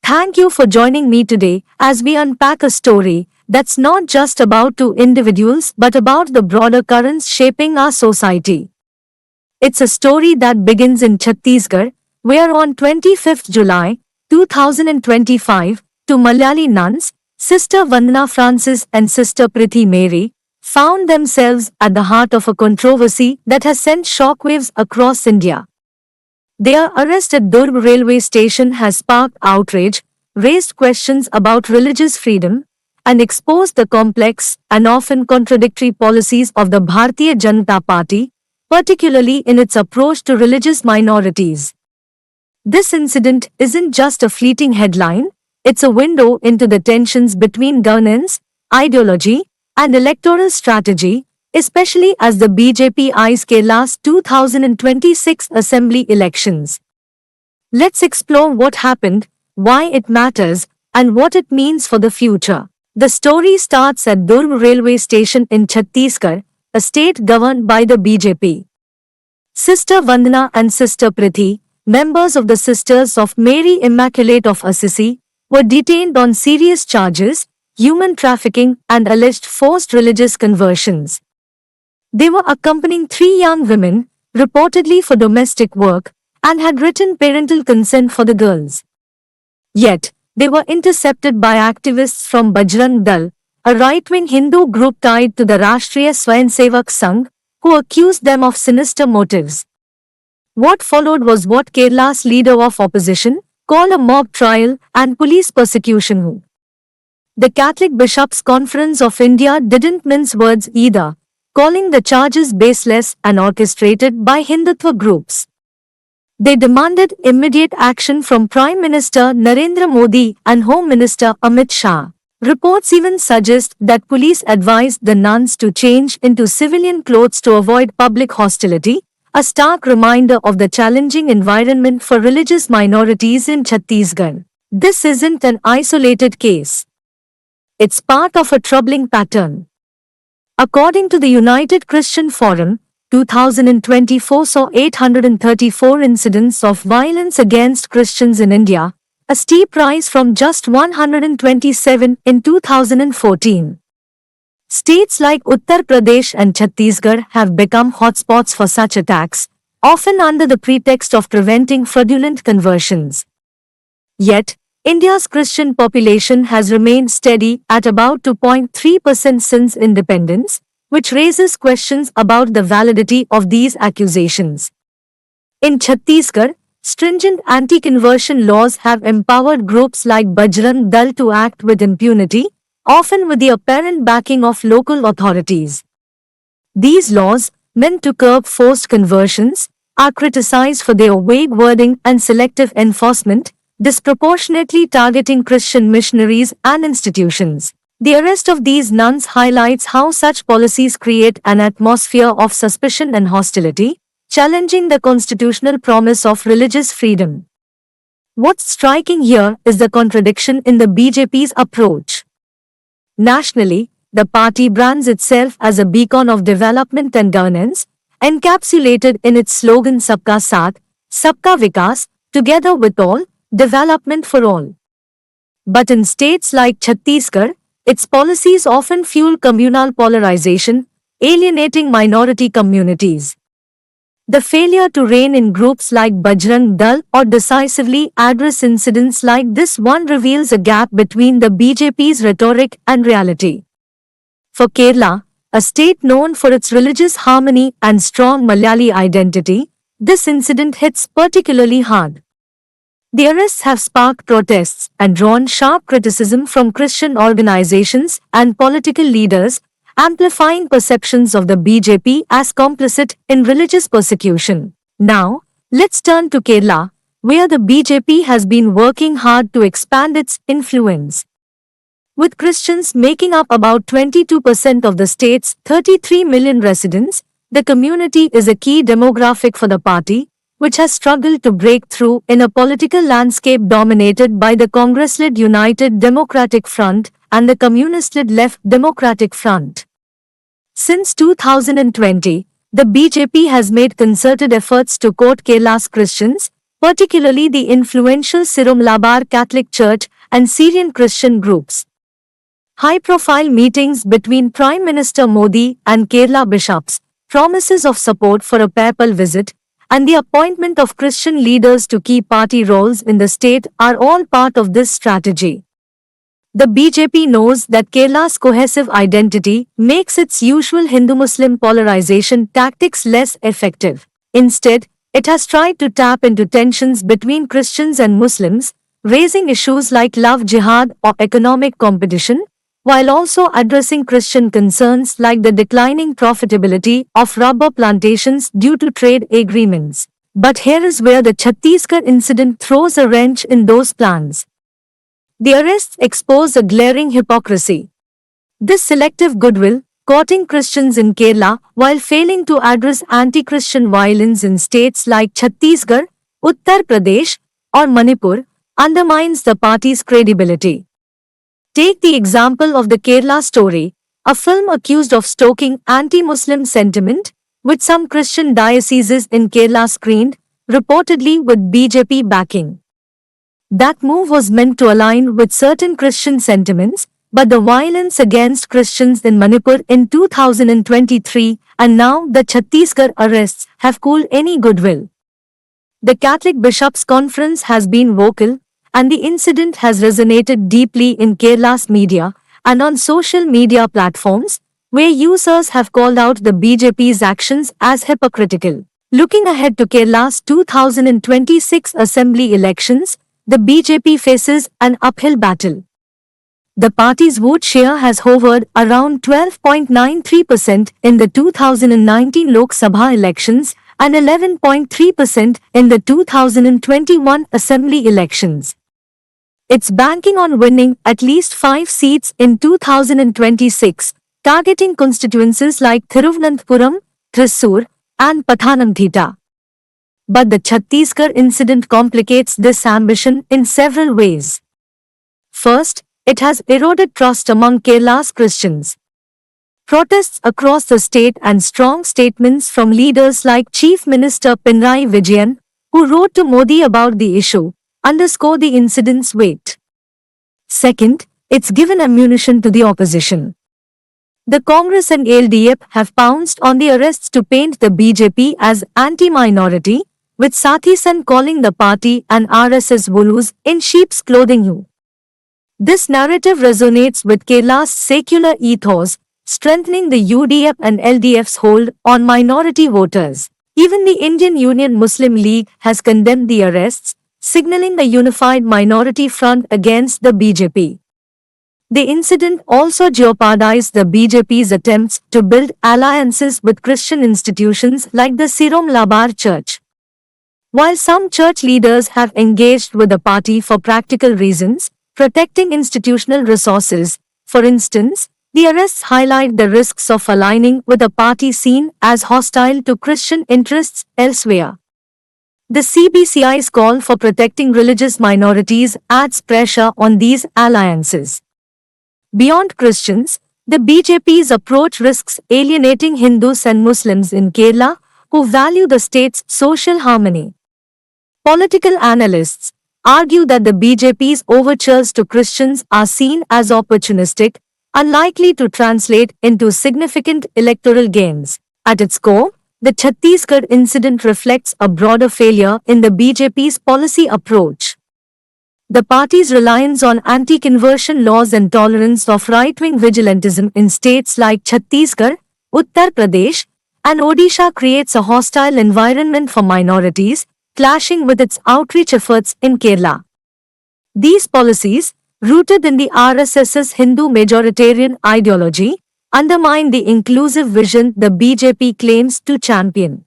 Thank you for joining me today as we unpack a story that's not just about two individuals but about the broader currents shaping our society. It's a story that begins in Chhattisgarh, where on 25th July 2025, two Malayali nuns, Sister Vandana Francis and Sister Prithi Mary, found themselves at the heart of a controversy that has sent shockwaves across India. Their arrest at Durg railway station has sparked outrage, raised questions about religious freedom, and exposed the complex and often contradictory policies of the Bharatiya Janata Party, particularly in its approach to religious minorities. This incident isn't just a fleeting headline, it's a window into the tensions between governance, ideology, and electoral strategy, especially as the BJP eyes Kerala's 2026 assembly elections. Let's explore what happened, why it matters, and what it means for the future. The story starts at Durg railway station in Chhattisgarh, a state governed by the BJP. Sister Vandana and Sister Prithi, members of the Sisters of Mary Immaculate of Assisi, were detained on serious charges, human trafficking and alleged forced religious conversions. They were accompanying three young women, reportedly for domestic work, and had written parental consent for the girls. Yet, they were intercepted by activists from Bajrang Dal, a right-wing Hindu group tied to the Rashtriya Swayamsevak Sangh, who accused them of sinister motives. What followed was what Kerala's leader of opposition called a mob trial and police persecution. The Catholic Bishops' Conference of India didn't mince words either, calling the charges baseless and orchestrated by Hindutva groups. They demanded immediate action from Prime Minister Narendra Modi and Home Minister Amit Shah. Reports even suggest that police advised the nuns to change into civilian clothes to avoid public hostility, a stark reminder of the challenging environment for religious minorities in Chhattisgarh. This isn't an isolated case. It's part of a troubling pattern. According to the United Christian Forum, 2024 saw 834 incidents of violence against Christians in India, a steep rise from just 127 in 2014. States like Uttar Pradesh and Chhattisgarh have become hotspots for such attacks, often under the pretext of preventing fraudulent conversions. Yet, India's Christian population has remained steady at about 2.3% since independence, which raises questions about the validity of these accusations. In Chhattisgarh, stringent anti-conversion laws have empowered groups like Bajrang Dal to act with impunity, often with the apparent backing of local authorities. These laws, meant to curb forced conversions, are criticized for their vague wording and selective enforcement, disproportionately targeting Christian missionaries and institutions. The arrest of these nuns highlights how such policies create an atmosphere of suspicion and hostility, challenging the constitutional promise of religious freedom. What's striking here is the contradiction in the BJP's approach. Nationally, the party brands itself as a beacon of development and governance, encapsulated in its slogan Sabka Saath, Sabka Vikas, together with all, development for all. But in states like Chhattisgarh, its policies often fuel communal polarization, alienating minority communities. The failure to rein in groups like Bajrang Dal or decisively address incidents like this one reveals a gap between the BJP's rhetoric and reality. For Kerala, a state known for its religious harmony and strong Malayali identity, this incident hits particularly hard. The arrests have sparked protests and drawn sharp criticism from Christian organizations and political leaders, amplifying perceptions of the BJP as complicit in religious persecution. Now, let's turn to Kerala, where the BJP has been working hard to expand its influence. With Christians making up about 22% of the state's 33 million residents, the community is a key demographic for the party, which has struggled to break through in a political landscape dominated by the Congress-led United Democratic Front and the Communist-led Left Democratic Front. Since 2020, the BJP has made concerted efforts to court Kerala's Christians, particularly the influential Sirumlabar Catholic Church and Syrian Christian groups. High-profile meetings between Prime Minister Modi and Kerala bishops, promises of support for a papal visit, and the appointment of Christian leaders to key party roles in the state are all part of this strategy. The BJP knows that Kerala's cohesive identity makes its usual Hindu-Muslim polarization tactics less effective. Instead, it has tried to tap into tensions between Christians and Muslims, raising issues like love jihad or economic competition, while also addressing Christian concerns like the declining profitability of rubber plantations due to trade agreements. But here is where the Chhattisgarh incident throws a wrench in those plans. The arrests expose a glaring hypocrisy. This selective goodwill, courting Christians in Kerala while failing to address anti-Christian violence in states like Chhattisgarh, Uttar Pradesh, or Manipur, undermines the party's credibility. Take the example of the Kerala Story, a film accused of stoking anti-Muslim sentiment, which some Christian dioceses in Kerala screened, reportedly with BJP backing. That move was meant to align with certain Christian sentiments, but the violence against Christians in Manipur in 2023 and now the Chhattisgarh arrests have cooled any goodwill. The Catholic Bishops' Conference has been vocal, and the incident has resonated deeply in Kerala's media and on social media platforms, where users have called out the BJP's actions as hypocritical. Looking ahead to Kerala's 2026 Assembly elections, the BJP faces an uphill battle. The party's vote share has hovered around 12.93% in the 2019 Lok Sabha elections and 11.3% in the 2021 Assembly elections. It's banking on winning at least 5 seats in 2026, targeting constituencies like Thiruvananthapuram, Thrissur, and Pathanamthitta. But the Chhattisgarh incident complicates this ambition in several ways. First, it has eroded trust among Kerala's Christians. Protests across the state and strong statements from leaders like Chief Minister Pinarayi Vijayan, who wrote to Modi about the issue, underscore the incident's weight. Second, it's given ammunition to the opposition. The Congress and LDF have pounced on the arrests to paint the BJP as anti-minority, with Sathi San calling the party an RSS wolves in sheep's clothing. This narrative resonates with Kerala's secular ethos, strengthening the UDF and LDF's hold on minority voters. Even the Indian Union Muslim League has condemned the arrests, signaling a unified minority front against the BJP. The incident also jeopardized the BJP's attempts to build alliances with Christian institutions like the Sirumlabar Church. While some church leaders have engaged with the party for practical reasons, protecting institutional resources, for instance, the arrests highlight the risks of aligning with a party seen as hostile to Christian interests elsewhere. The CBCI's call for protecting religious minorities adds pressure on these alliances. Beyond Christians, the BJP's approach risks alienating Hindus and Muslims in Kerala who value the state's social harmony. Political analysts argue that the BJP's overtures to Christians are seen as opportunistic, unlikely to translate into significant electoral gains. At its core, the Chhattisgarh incident reflects a broader failure in the BJP's policy approach. The party's reliance on anti-conversion laws and tolerance of right-wing vigilantism in states like Chhattisgarh, Uttar Pradesh, and Odisha creates a hostile environment for minorities, clashing with its outreach efforts in Kerala. These policies, rooted in the RSS's Hindu majoritarian ideology, undermine the inclusive vision the BJP claims to champion.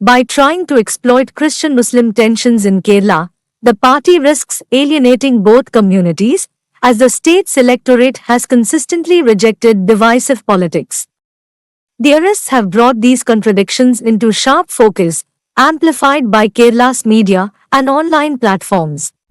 By trying to exploit Christian-Muslim tensions in Kerala, the party risks alienating both communities, as the state's electorate has consistently rejected divisive politics. The arrests have brought these contradictions into sharp focus, amplified by Kerala's media and online platforms.